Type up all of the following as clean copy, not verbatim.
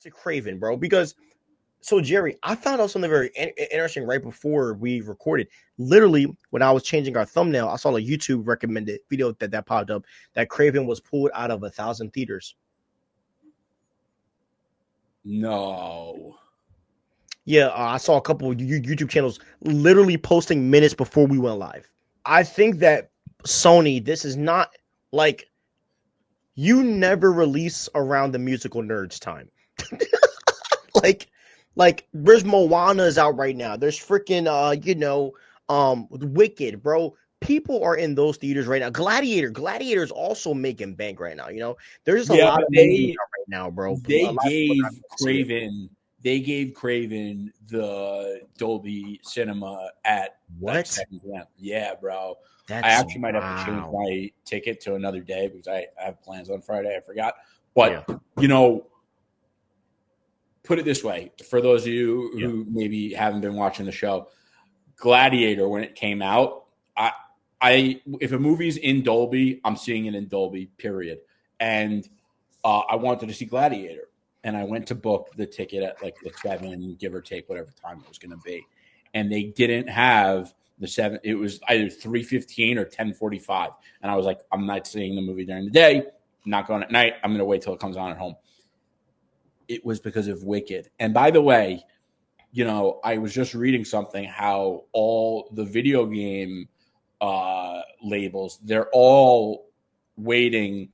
to Kraven, bro, because so Jerry, I found out something very interesting right before we recorded. Literally, when I was changing our thumbnail, I saw a YouTube recommended video that popped up that Kraven was pulled out of 1,000 theaters. No. Yeah, I saw a couple of YouTube channels literally posting minutes before we went live. I think that Sony, this is not like you never release around the musical nerds time. like there's Moana's out right now. There's freaking Wicked, bro. People are in those theaters right now. Gladiator's also making bank right now. There's just a Yeah, lot of movies out right now, bro. A they lot of people gave not going to see it. Craven they gave Craven the Dolby Cinema at What? second round. Yeah, bro. That's I actually might have to change wow. my ticket to another day because I have plans on Friday. I forgot. But, Yeah. Put it this way. For those of you who maybe haven't been watching the show, Gladiator, when it came out, if a movie's in Dolby, I'm seeing it in Dolby, period. And I wanted to see Gladiator. And I went to book the ticket at like the 7, give or take, whatever time it was going to be. And they didn't have the 7. It was either 3:15 or 10:45. And I was like, I'm not seeing the movie during the day. I'm not going at night. I'm going to wait till it comes on at home. It was because of Wicked. And by the way, I was just reading something how all the video game labels, they're all waiting.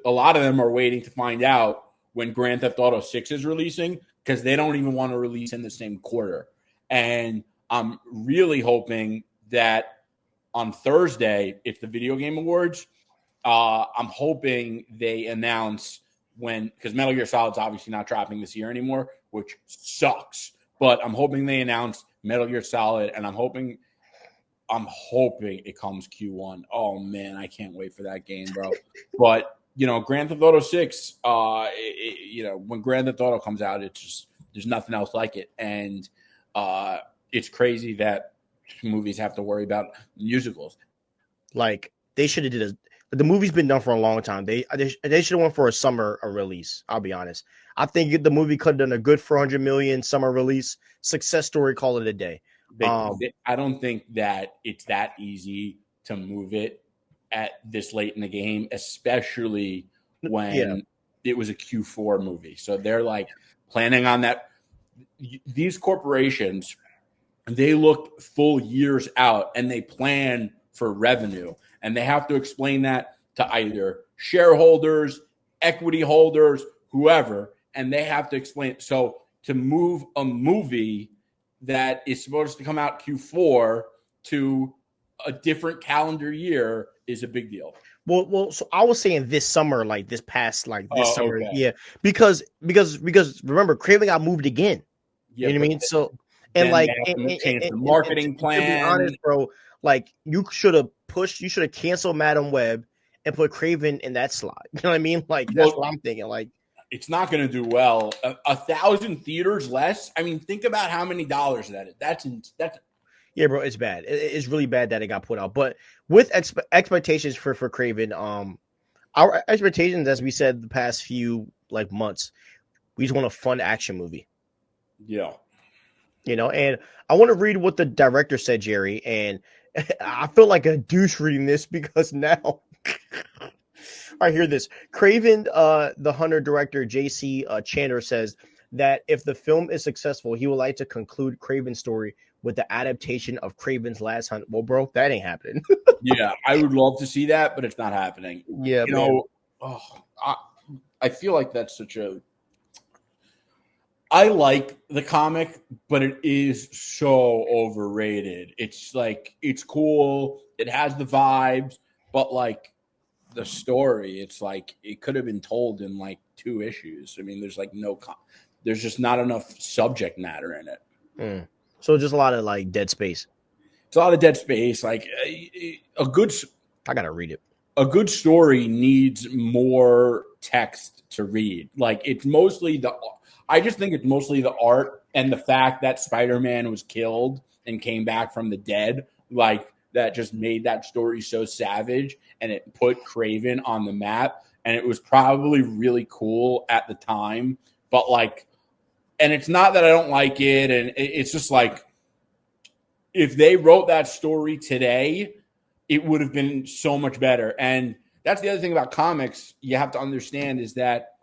A lot of them are waiting to find out when Grand Theft Auto 6 is releasing because they don't even want to release in the same quarter. And I'm really hoping that on Thursday, it's the Video Game Awards. I'm hoping they announce because Metal Gear Solid's obviously not dropping this year anymore, which sucks. But I'm hoping they announce Metal Gear Solid, and I'm hoping it comes Q1. Oh man, I can't wait for that game, bro. But Grand Theft Auto 6, when Grand Theft Auto comes out, it's just there's nothing else like it, and it's crazy that movies have to worry about musicals. Like they should have did the movie's been done for a long time. They should have went for a summer release. I'll be honest. I think the movie could have done a good 400 million summer release success story. Call it a day. I don't think that it's that easy to move it at this late in the game, especially when it was a Q4 movie. So they're like planning on that. These corporations, they look full years out and they plan for revenue, and they have to explain that to either shareholders, equity holders, whoever, and they have to explain. So to move a movie that is supposed to come out Q4 to a different calendar year is a big deal. Well, so I was saying this summer, like this past, like this summer, okay. yeah, because remember, Kraven got moved again. Yeah, you know what I mean? So and like change the marketing plan. To be honest, bro, like you should have canceled Madam Web and put Kraven in that slot. You know what I mean? Like that's what I'm thinking. Like it's not going to do well. 1,000 theaters less. I mean, think about how many dollars that is. That's yeah, bro. It's bad. It's really bad that it got put out. But with expectations for Kraven, our expectations, as we said the past few like months, we just want a fun action movie. Yeah. And I want to read what the director said, Jerry, and I feel like a douche reading this because now I hear this. Kraven the Hunter director J.C. Chandler says that if the film is successful, he would like to conclude Kraven's story with the adaptation of Kraven's Last Hunt. Well, bro, that ain't happening. Yeah, I would love to see that, but it's not happening. Yeah, I feel like that's such a... I like the comic, but it is so overrated. It's like, it's cool. It has the vibes, but like the story, it's like it could have been told in like 2 issues. I mean, there's like there's just not enough subject matter in it. So just a lot of like dead space. It's a lot of dead space. Like a good... I got to read it. A good story needs more text to read. Like it's mostly I just think it's mostly the art and the fact that Spider-Man was killed and came back from the dead. Like that just made that story so savage, and it put Kraven on the map. And it was probably really cool at the time, but like And it's not that I don't like it. And it's just like, if they wrote that story today, it would have been so much better. And that's the other thing about comics you have to understand is that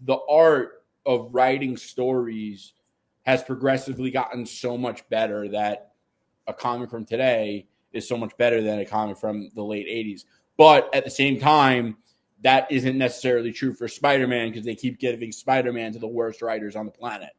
the art of writing stories has progressively gotten so much better that a comic from today is so much better than a comic from the late 80s. But at the same time, that isn't necessarily true for Spider-Man because they keep giving Spider-Man to the worst writers on the planet.